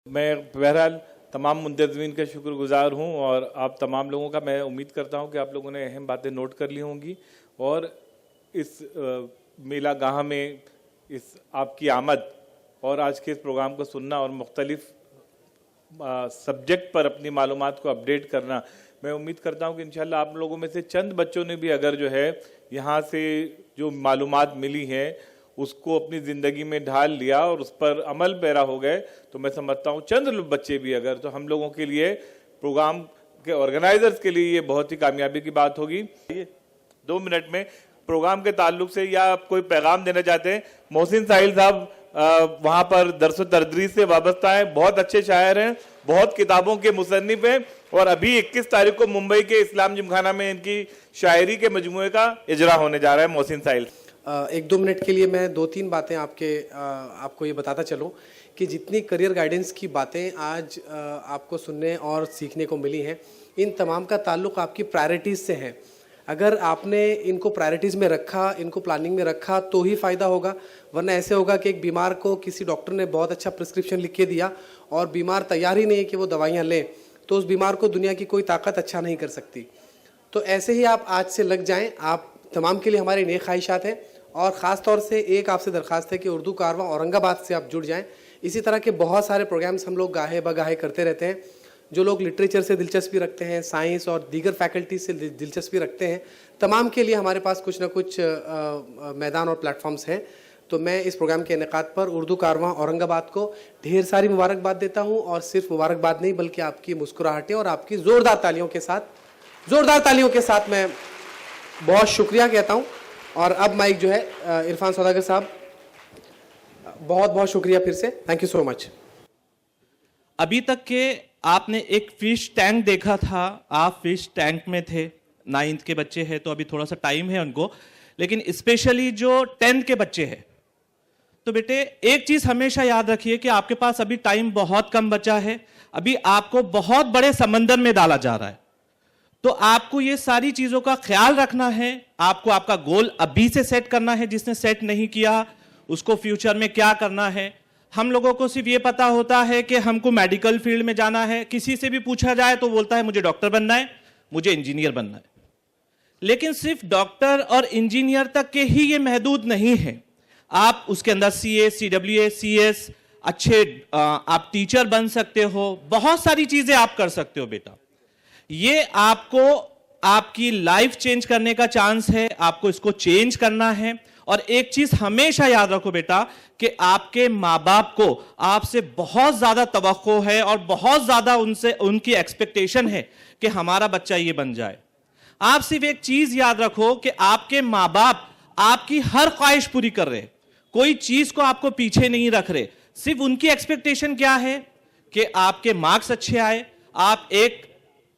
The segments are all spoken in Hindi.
मैं बहरहाल तमाम मुंतज़मीन का शुक्रगुजार हूँ और आप तमाम लोगों का मैं उम्मीद करता हूँ कि आप लोगों ने अहम बातें नोट कर ली होंगी और इस मेला गाह में इस आपकी आमद और आज के इस प्रोग्राम को सुनना और मुख्तलिफ सब्जेक्ट पर अपनी मालूमात को अपडेट करना, मैं उम्मीद करता हूँ कि इंशाल्लाह आप लोगों में से चंद बच्चों ने भी अगर जो है यहाँ से जो मालूमात मिली हैं उसको अपनी ज़िंदगी में ढाल लिया और उस पर अमल पैरा हो गए, तो मैं समझता हूँ चंद बच्चे भी अगर, तो हम लोगों के लिए, प्रोग्राम के ऑर्गेनाइजर्स के लिए ये बहुत ही कामयाबी की बात होगी। 2 मिनट में प्रोग्राम के ताल्लुक से या आप कोई पैगाम देना चाहते हैं? मोहसिन साहिल साहब वहाँ पर दरस व तदरीस से वाबस्ता हैं, बहुत अच्छे शायर हैं, बहुत किताबों के मुसन्निफ हैं और अभी 21 तारीख को मुंबई के इस्लाम जिमखाना में इनकी शायरी के मजमूए का इजरा होने जा रहा है। मोहसिन साहिल 1-2 मिनट के लिए मैं 2-3 बातें आपको ये बताता चलूं कि जितनी करियर गाइडेंस की बातें आज आपको सुनने और सीखने को मिली हैं, इन तमाम का ताल्लुक़ आपकी प्रायोरिटीज़ से है। अगर आपने इनको प्रायोरिटीज़ में रखा, इनको प्लानिंग में रखा तो ही फ़ायदा होगा, वरना ऐसे होगा कि एक बीमार को किसी डॉक्टर ने बहुत अच्छा प्रिस्क्रिप्शन लिख के दिया और बीमार तैयार ही नहीं है कि वो दवाइयाँ ले, तो उस बीमार को दुनिया की कोई ताकत अच्छा नहीं कर सकती। तो ऐसे ही आप आज से लग जाएँ। आप तमाम के लिए हमारी नेक ख्वाहिशात हैं और ख़ास तौर से एक आपसे दरख्वास्त है कि उर्दू कारवां औरंगाबाद से आप जुड़ जाएं। इसी तरह के बहुत सारे प्रोग्राम्स हम लोग गाहे बगाहे करते रहते हैं। जो लोग लिटरेचर से दिलचस्पी रखते हैं, साइंस और दीगर फैकल्टी से दिलचस्पी रखते हैं, तमाम के लिए हमारे पास कुछ ना कुछ मैदान और प्लेटफॉर्म्स हैं। तो मैं इस प्रोग्राम के इनेकाद पर उर्दू कारवां औरंगाबाद को ढेर सारी मुबारकबाद देता हूँ और सिर्फ मुबारकबाद नहीं बल्कि आपकी मुस्कुराहटें और आपकी ज़ोरदार तालियों के साथ मैं बहुत शुक्रिया कहता हूँ। और अब माइक जो है इरफान सौदागर साहब, बहुत बहुत शुक्रिया फिर से, थैंक यू सो मच। अभी तक के आपने एक फिश टैंक देखा था, आप फिश टैंक में थे। 9th के बच्चे हैं तो अभी थोड़ा सा टाइम है उनको, लेकिन स्पेशली जो 10th के बच्चे हैं, तो बेटे एक चीज हमेशा याद रखिए कि आपके पास अभी टाइम बहुत कम बचा है। अभी आपको बहुत बड़े समंदर में डाला जा रहा है, तो आपको ये सारी चीजों का ख्याल रखना है। आपको आपका गोल अभी से सेट करना है, जिसने सेट नहीं किया उसको फ्यूचर में क्या करना है। हम लोगों को सिर्फ ये पता होता है कि हमको मेडिकल फील्ड में जाना है, किसी से भी पूछा जाए तो बोलता है मुझे डॉक्टर बनना है, मुझे इंजीनियर बनना है। लेकिन सिर्फ डॉक्टर और इंजीनियर तक के ही ये महदूद नहीं है। आप उसके अंदर CA, CWA, CS, अच्छे आप टीचर बन सकते हो, बहुत सारी चीजें आप कर सकते हो बेटा। ये आपको आपकी लाइफ चेंज करने का चांस है, आपको इसको चेंज करना है। और एक चीज हमेशा याद रखो बेटा कि आपके माँ बाप को आपसे बहुत ज्यादा तवक्को है और बहुत ज्यादा उनकी एक्सपेक्टेशन है कि हमारा बच्चा ये बन जाए। आप सिर्फ एक चीज याद रखो कि आपके माँ बाप आपकी हर ख्वाहिश पूरी कर रहे, कोई चीज को आपको पीछे नहीं रख रहे। सिर्फ उनकी एक्सपेक्टेशन क्या है कि आपके मार्क्स अच्छे आए, आप एक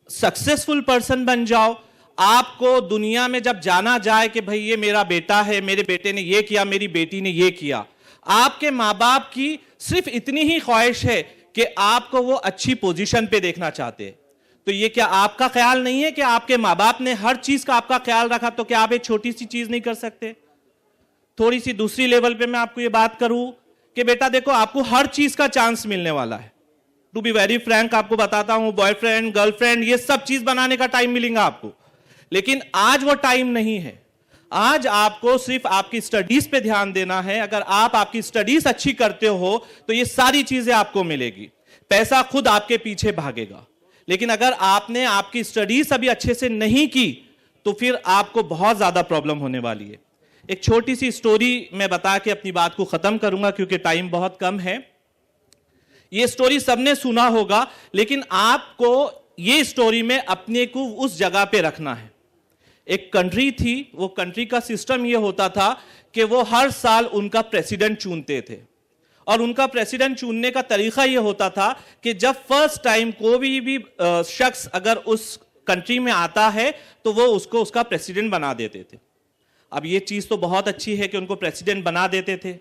सक्सेसफुल पर्सन बन जाओ। आपको दुनिया में जब जाना जाए कि भाई ये मेरा बेटा है, मेरे बेटे ने ये किया, मेरी बेटी ने ये किया, आपके माँ बाप की सिर्फ इतनी ही ख्वाहिश है कि आपको वो अच्छी पोजीशन पे देखना चाहते हैं। तो ये क्या आपका ख्याल नहीं है कि आपके माँ बाप ने हर चीज का आपका ख्याल रखा, तो क्या आप एक छोटी सी चीज नहीं कर सकते? थोड़ी सी दूसरी लेवल पे मैं आपको ये बात करूं कि बेटा देखो, आपको हर चीज का चांस मिलने वाला है। टू बी वेरी फ्रैंक आपको बताता हूं, बॉयफ्रेंड, गर्लफ्रेंड, ये सब चीज बनाने का टाइम मिलेगा आपको, लेकिन आज वो टाइम नहीं है। आज आपको सिर्फ आपकी स्टडीज पे ध्यान देना है। अगर आप आपकी स्टडीज अच्छी करते हो तो ये सारी चीजें आपको मिलेगी, पैसा खुद आपके पीछे भागेगा। लेकिन अगर आपने आपकी स्टडीज अभी अच्छे से नहीं की तो फिर आपको बहुत ज्यादा प्रॉब्लम होने वाली है। एक छोटी सी स्टोरी मैं बता के अपनी बात को खत्म करूंगा क्योंकि टाइम बहुत कम है। ये स्टोरी सबने सुना होगा, लेकिन आपको ये स्टोरी में अपने को उस जगह पे रखना है। एक कंट्री थी, वो कंट्री का सिस्टम ये होता था कि वो हर साल उनका प्रेसिडेंट चुनते थे और उनका प्रेसिडेंट चुनने का तरीका ये होता था कि जब फर्स्ट टाइम कोई भी शख्स अगर उस कंट्री में आता है तो वो उसको उसका प्रेसिडेंट बना देते थे। अब ये चीज तो बहुत अच्छी है कि उनको प्रेसिडेंट बना देते थे,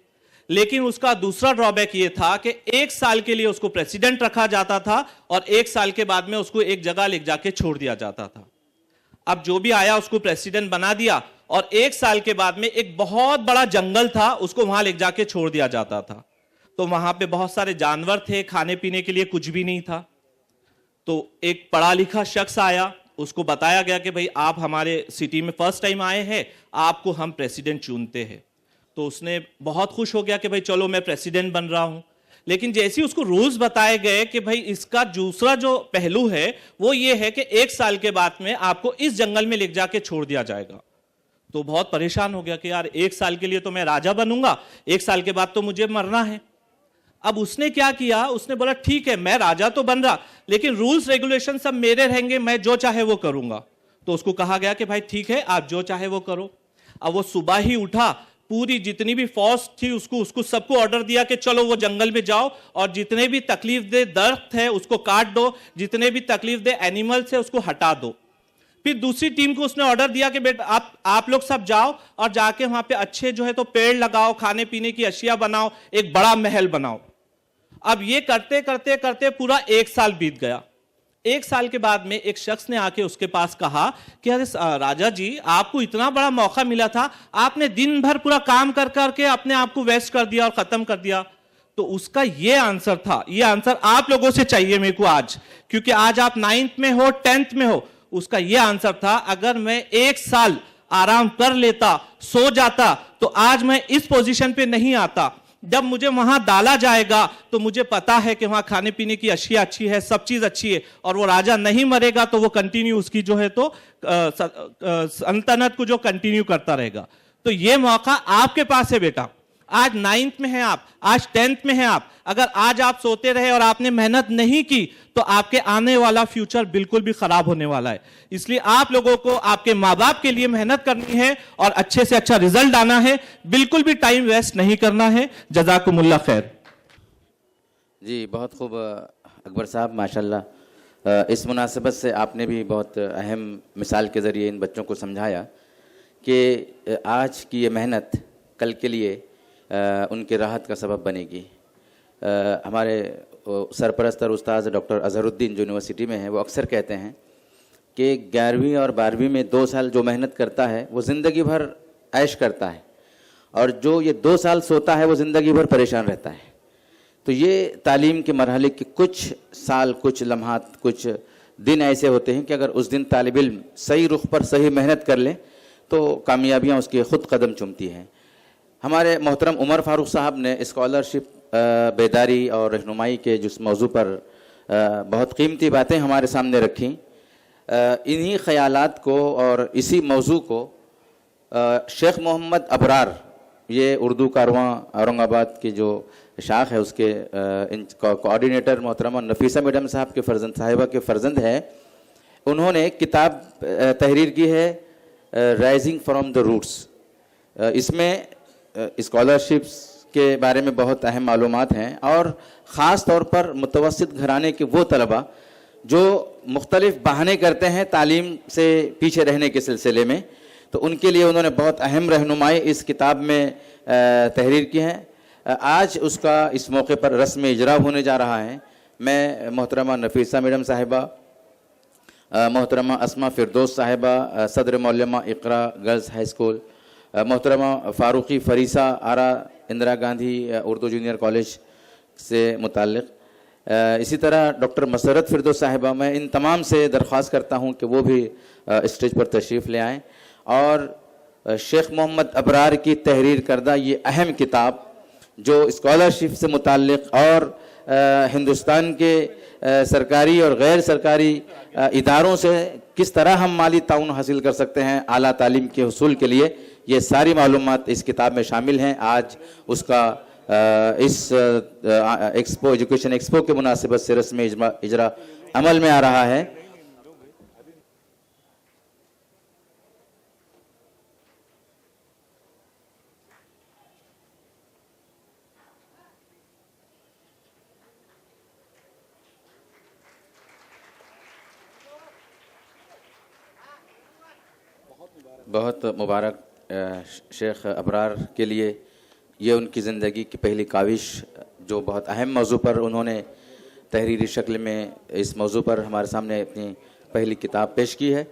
लेकिन उसका दूसरा ड्रॉबैक ये था कि 1 साल के लिए उसको प्रेसिडेंट रखा जाता था और 1 साल के बाद में उसको एक जगह ले जाके छोड़ दिया जाता था। अब जो भी आया उसको प्रेसिडेंट बना दिया और 1 साल के बाद में एक बहुत बड़ा जंगल था, उसको वहां ले जाके छोड़ दिया जाता था। तो वहां पे बहुत सारे जानवर थे, खाने पीने के लिए कुछ भी नहीं था। तो एक पढ़ा लिखा शख्स आया, उसको बताया गया कि भाई आप हमारे सिटी में फर्स्ट टाइम आए हैं, आपको हम प्रेसिडेंट चुनते हैं। तो उसने बहुत खुश हो गया कि भाई चलो मैं प्रेसिडेंट बन रहा हूं। लेकिन जैसे ही उसको रूल्स बताए गए कि भाई इसका दूसरा जो पहलू है वो ये है कि 1 साल के बाद में आपको इस जंगल में ले जाके छोड़ दिया जाएगा। तो बहुत परेशान हो गया कि यार 1 साल के लिए तो मैं राजा बनूंगा, 1 साल के बाद तो मुझे मरना है। अब उसने क्या किया, उसने बोला ठीक है मैं राजा तो बन रहा, लेकिन रूल्स रेगुलेशन सब मेरे रहेंगे, मैं जो चाहे वो करूंगा। तो उसको कहा गया कि भाई ठीक है आप जो चाहे वो करो। अब वो सुबह ही उठा, पूरी जितनी भी फौज थी उसको सबको ऑर्डर दिया कि चलो वो जंगल में जाओ और जितने भी तकलीफ दे दरख्त है उसको काट दो, जितने भी तकलीफ दे एनिमल्स है उसको हटा दो। फिर दूसरी टीम को उसने ऑर्डर दिया कि बेटा आप लोग सब जाओ और जाके वहां पे अच्छे जो है तो पेड़ लगाओ, खाने पीने की अशिया बनाओ, एक बड़ा महल बनाओ। अब ये करते करते करते पूरा 1 साल बीत गया। 1 साल के बाद में एक शख्स ने आके उसके पास कहा कि अरे राजा जी आपको इतना बड़ा मौका मिला था, आपने दिन भर पूरा काम कर करके अपने आप को वेस्ट कर दिया और खत्म कर दिया। तो उसका ये आंसर था, ये आंसर आप लोगों से चाहिए मेरे को आज, क्योंकि आज आप 9th में हो 10th में हो। उसका ये आंसर था अगर मैं 1 साल आराम कर लेता, सो जाता, तो आज मैं इस पोजीशन पे नहीं आता। जब मुझे वहां डाला जाएगा तो मुझे पता है कि वहां खाने पीने की अशिया अच्छी है, सब चीज अच्छी है, और वो राजा नहीं मरेगा तो वो कंटिन्यू उसकी जो है तो सल्तनत को जो कंटिन्यू करता रहेगा। तो ये मौका आपके पास है बेटा। आज 9th में हैं आप, आज 10th में हैं आप। अगर आज आप सोते रहे और आपने मेहनत नहीं की तो आपके आने वाला फ्यूचर बिल्कुल भी खराब होने वाला है। इसलिए आप लोगों को आपके माँ बाप के लिए मेहनत करनी है और अच्छे से अच्छा रिजल्ट आना है, बिल्कुल भी टाइम वेस्ट नहीं करना है। जज़ाकुमुल्लाह खैर। जी बहुत खूब अकबर साहब, माशाल्लाह। इस मुनासिबत से आपने भी बहुत अहम मिसाल के ज़रिए इन बच्चों को समझाया कि आज की ये मेहनत कल के लिए उनके राहत का सबब बनेगी। हमारे सरपरस्त और उस्ताद डॉक्टर अजहरुद्दीन जो यूनिवर्सिटी में है, वो अक्सर कहते हैं कि 11वीं और 12वीं में 2 साल जो मेहनत करता है वो ज़िंदगी भर ऐश करता है, और जो ये 2 साल सोता है वो ज़िंदगी भर परेशान रहता है। तो ये तालीम के मरहले के कुछ साल, कुछ लम्हात, कुछ दिन ऐसे होते हैं कि अगर उस दिन तालिब इल्म सही रुख पर सही मेहनत कर ले तो कामयाबियाँ उसके ख़ुद कदम चूमती हैं। हमारे मोहतरम उमर फारूक साहब ने स्कॉलरशिप, बेदारी और रहनुमाई के जिस मौजू पर बहुत कीमती बातें हमारे सामने रखी, इन्हीं ख़यालात को और इसी मौजू को शेख मोहम्मद अबरार, ये उर्दू कारवां औरंगाबाद की जो शाख है उसके कोऑर्डिनेटर मोहतरमा नफीसा मैडम साहब के फ़र्जंद, साहिबा के फ़र्जंद है, उन्होंने किताब तहरीर की है राइजिंग फ्रॉम द रूट्स। इसमें स्कॉलरशिप्स के बारे में बहुत अहम मालूमात हैं, और ख़ास तौर पर मुतवस्सित घराने के वो तलबा जो मुख्तलिफ बहाने करते हैं तालीम से पीछे रहने के सिलसिले में, तो उनके लिए उन्होंने बहुत अहम रहनुमाई इस किताब में तहरीर की है। आज उसका इस मौके पर रस्म इजरा होने जा रहा है। मैं मोहतरमा नफीसा मैडम साहिबा, मोहतरमा अस्मा फिरदौस साहिबा, सदर मौलमा इकरा गर्ल्स हाई स्कूल, मोहतरमा फ़ारूक़ी फ़रीसा आरा इंदिरा गांधी उर्दू जूनियर कॉलेज से मुताल्लिक़, इसी तरह डॉक्टर मसरत फिरदौस साहिबा, मैं इन तमाम से दरख्वास्त करता हूँ कि वो भी स्टेज पर तशरीफ़ ले आएँ और शेख मोहम्मद अबरार की तहरीर करदा ये अहम किताब जो स्कॉलरशिप से मुताल्लिक़ और हिंदुस्तान के सरकारी और गैर सरकारी इदारों से किस तरह हम माली ताउन हासिल कर सकते हैं आला तालीम के हुसूल के लिए, ये सारी मालूमात इस किताब में शामिल हैं। आज उसका इस एक्सपो, एजुकेशन एक्सपो के मुनासिबत से रस्म इजरा अमल में आ रहा है। बहुत मुबारक शेख अबरार के लिए, ये उनकी ज़िंदगी की पहली काविश जो बहुत अहम मौजू पर उन्होंने तहरीरी शक्ल में इस मौजू पर हमारे सामने अपनी पहली किताब पेश की है।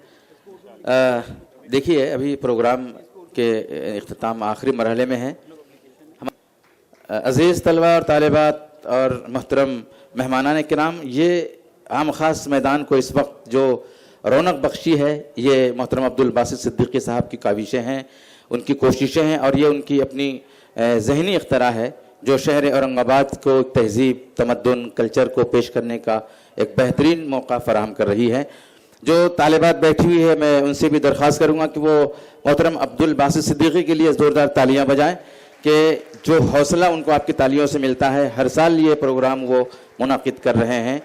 देखिए अभी प्रोग्राम के इख्तिताम आखिरी मरहले में है। अज़ीज़ तलबा और तालिबात और मोहतरम मेहमानान किराम, ये आम ख़ास मैदान को इस वक्त जो रौनक बख्शी है ये मोहतरम अब्दुल बासित सिद्दीकी साहब की काविशें हैं, उनकी कोशिशें हैं और ये उनकी अपनी ज़हनी इख्तरा है जो शहर औरंगाबाद को तहज़ीब, तमद्दुन, कल्चर को पेश करने का एक बेहतरीन मौका फराहम कर रही है। जो तालिबात बैठी हुई है मैं उनसे भी दरख्वास्त करूँगा कि वो मोहतरम अब्दुल बासित सिद्दीकी के लिए ज़ोरदार तालियाँ बजाएँ कि जो हौसला उनको आपकी तालियों से मिलता है, हर साल ये प्रोग्राम वो मुनाकिद कर रहे हैं।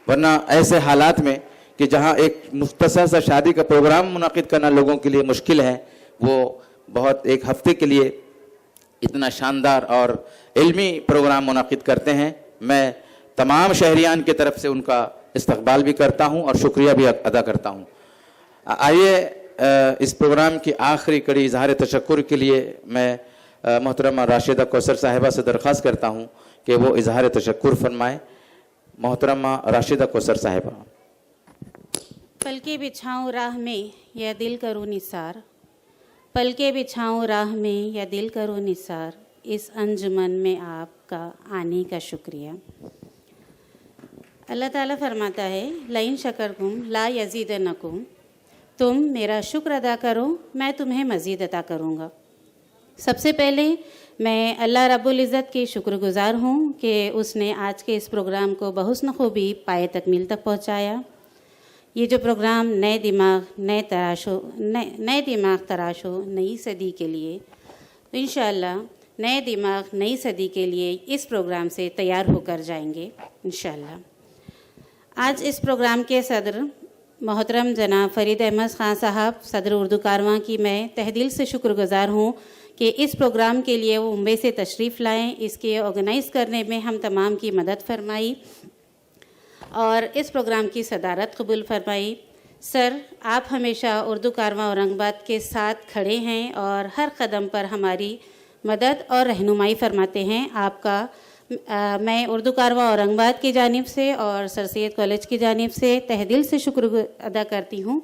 वरना ऐसे हालात में कि जहाँ एक मुख्तसर सा शादी का प्रोग्राम मुनाकिद करना लोगों के लिए मुश्किल है, वो बहुत एक हफ्ते के लिए इतना शानदार और इल्मी प्रोग्राम मुनाकिद करते हैं। मैं तमाम शहरियान की तरफ से उनका इस्तकबाल भी करता हूँ और शुक्रिया भी अदा करता हूँ। आइए इस प्रोग्राम की आखिरी कड़ी इजहार तशक्कुर के लिए मैं मोहतरमा राशिदा कौसर साहिबा से दरख्वास्त करता हूँ कि वो इजहार तशक्कुर फरमाएँ। मोहतरमा राशिदा कौसर साहिबा। पलके बिछाऊं राह में या दिल करूं निसार, पलके बिछाऊं राह में या दिल करूं निसार, इस अंजुमन में आपका आने का शुक्रिया। अल्लाह ताला फरमाता है, लइन शकरकुम ला यज़ीदनकुम, तुम मेरा शुक्र अदा करो मैं तुम्हें मज़ीद अता करूँगा। सबसे पहले मैं अल्लाह रब्बुल इज़्ज़त की शुक्रगुज़ार हूँ कि उसने आज के इस प्रोग्राम को बहुस्न खूबी पाए तकमील तक पहुँचाया। ये जो प्रोग्राम नए दिमाग तराशो नई सदी के लिए, तो इंशाअल्लाह नए दिमाग नई सदी के लिए इस प्रोग्राम से तैयार होकर जाएंगे इंशाअल्लाह। आज इस प्रोग्राम के सदर मोहतरम जनाब फ़रीद अहमद ख़ान साहब, सदर उर्दू कारवां की मैं तहदिल से शुक्रगुज़ार हूँ कि इस प्रोग्राम के लिए वो मुंबई से तशरीफ़ लाएँ, इसके ऑर्गेनाइज़ करने में हम तमाम की मदद फरमाई और इस प्रोग्राम की सदारत कबूल फरमाई। सर, आप हमेशा उर्दू कारवां औरंगाबाद के साथ खड़े हैं और हर कदम पर हमारी मदद और रहनुमाई फरमाते हैं। आपका मैं उर्दू कारवां औरंगाबाद की जानिब से और सर सैयद कॉलेज की जानिब से तहदिल से शुक्र अदा करती हूँ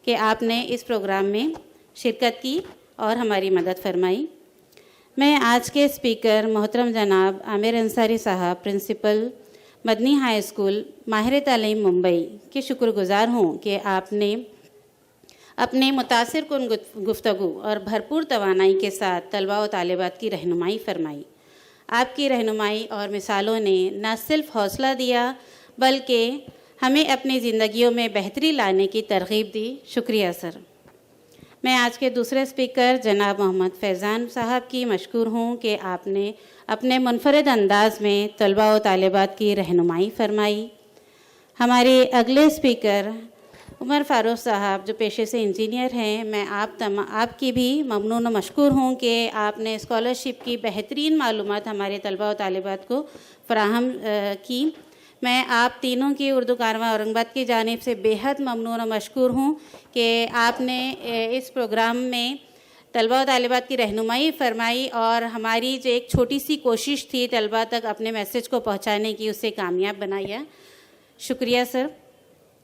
कि आपने इस प्रोग्राम में शिरकत की और हमारी मदद फरमाई। मैं आज के स्पीकर मोहतरम जनाब आमिर अंसारी साहब, प्रिंसिपल मदनी हाई स्कूल माहिर तालीम मुंबई के शुक्रगुज़ार हूँ कि आपने अपने मुतासिर कुन गुफ्तगू और भरपूर तवानाई के साथ तलबा व तालिबात की रहनुमाई फरमाई। आपकी रहनुमाई और मिसालों ने न सिर्फ हौसला दिया बल्कि हमें अपनी ज़िंदगियों में बेहतरी लाने की तरग़ीब दी। शुक्रिया सर। मैं आज के दूसरे स्पीकर जनाब मोहम्मद फैज़ान साहब की मशकूर हूँ कि आपने अपने मुनफरद अंदाज में तलबा व तालिबात की रहनुमाई फरमाई। हमारे अगले स्पीकर उमर फ़ारूक साहब जो पेशे से इंजीनियर हैं, मैं आपकी भी ममनून व मशकूर हूँ कि आपने स्कॉलरशिप की बेहतरीन मालूमात हमारे तलबा व तालिबात को फ़राहम की। मैं आप तीनों की उर्दू कारवां औरंगाबाद की जानिब से बेहद ममनून व मशकूर हूँ कि आपने इस प्रोग्राम में तलबा व तालिबात की रहनुमाई फरमाई और हमारी जो एक छोटी सी कोशिश थी तलबा तक अपने मैसेज को पहुँचाने की, उससे कामयाब बनाया। शुक्रिया सर।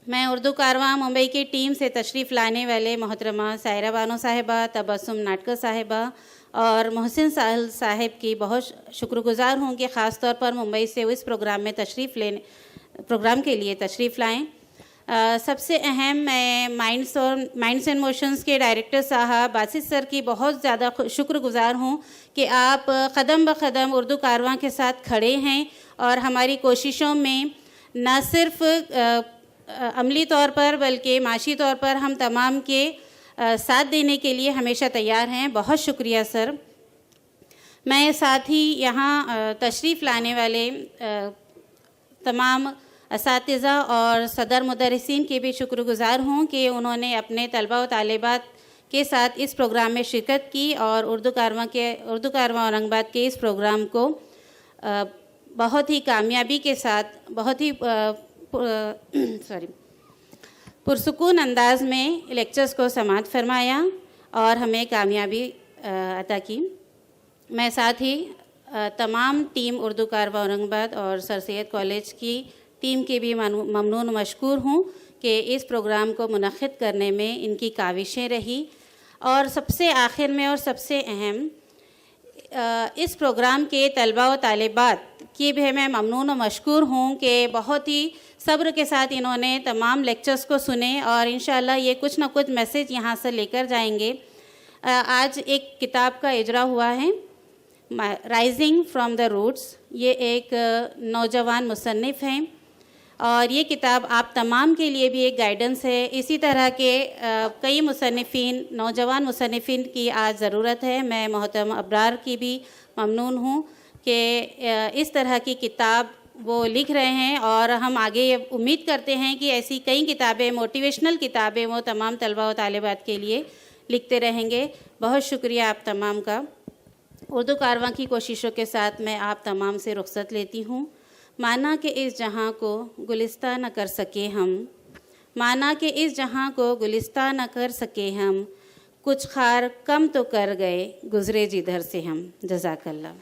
मैं उर्दू कारवां मुंबई की टीम से तशरीफ़ लाने वाले मोहतरमा सायरा बानो साहिबा, तबस्सुम नाटकर साहिबा और मोहसिन साहिल साहिब की बहुत शुक्रगुज़ार हूँ कि ख़ास तौर पर मुंबई से इस प्रोग्राम के लिए तशरीफ़ लाएँ। सबसे अहम मैं माइंड्स एंड मोशंस के डायरेक्टर साहब बासित सर की बहुत ज़्यादा शुक्रगुज़ार हूँ कि आप कदम ब कदम उर्दू कारवां के साथ खड़े हैं और हमारी कोशिशों में न सिर्फ अमली तौर पर बल्कि माशी तौर पर हम तमाम के साथ देने के लिए हमेशा तैयार हैं। बहुत शुक्रिया सर। मैं साथ ही यहाँ तशरीफ़ लाने वाले तमाम असातिज़ा और सदर मुदर्रिसीन के भी शुक्रगुज़ार हूँ कि उन्होंने अपने तलबा व तालिबात के साथ इस प्रोग्राम में शिरकत की और उर्दू कारवां औरंगाबाद के इस प्रोग्राम को बहुत ही कामयाबी के साथ बहुत ही पुरसुकून अंदाज में लेक्चर्स को समाअत फरमाया और हमें कामयाबी अता की। मैं साथ ही तमाम टीम उर्दू कारवां औरंगाबाद और सर सैयद कॉलेज की टीम के भी ममनून मशकूर हूँ कि इस प्रोग्राम को मुनक़्क़िद करने में इनकी काविशें रही। और सबसे आखिर में और सबसे अहम, इस प्रोग्राम के तलबा व तालिबात की भी मैं ममनून व मशकूर हूँ कि बहुत ही सब्र के साथ इन्होंने तमाम लेक्चर्स को सुने और इंशाल्लाह ये कुछ ना कुछ मैसेज यहाँ से लेकर जाएंगे। आज एक किताब का इजरा हुआ है, राइजिंग फ्रॉम द रूट्स। ये एक नौजवान मुसन्निफ़ हैं और ये किताब आप तमाम के लिए भी एक गाइडेंस है। इसी तरह के कई मुसन्निफ़ीन, नौजवान मुसन्निफ़ीन की आज ज़रूरत है। मैं मोहतरम अब्रार की भी ममनून हूँ कि इस तरह की किताब वो लिख रहे हैं और हम आगे ये उम्मीद करते हैं कि ऐसी कई किताबें, मोटिवेशनल किताबें वो तमाम तलबा व तालिबात के लिए लिखते रहेंगे। बहुत शुक्रिया आप तमाम का। उर्दू कारवां की कोशिशों के साथ मैं आप तमाम से रुखसत लेती हूँ। माना कि इस जहाँ को गुलिस्ता न कर सके हम, माना कि इस जहाँ को गुलिस्ता न कर सके हम, कुछ खार कम तो कर गए गुज़रे जिधर से हम। जज़ाकल्लाह।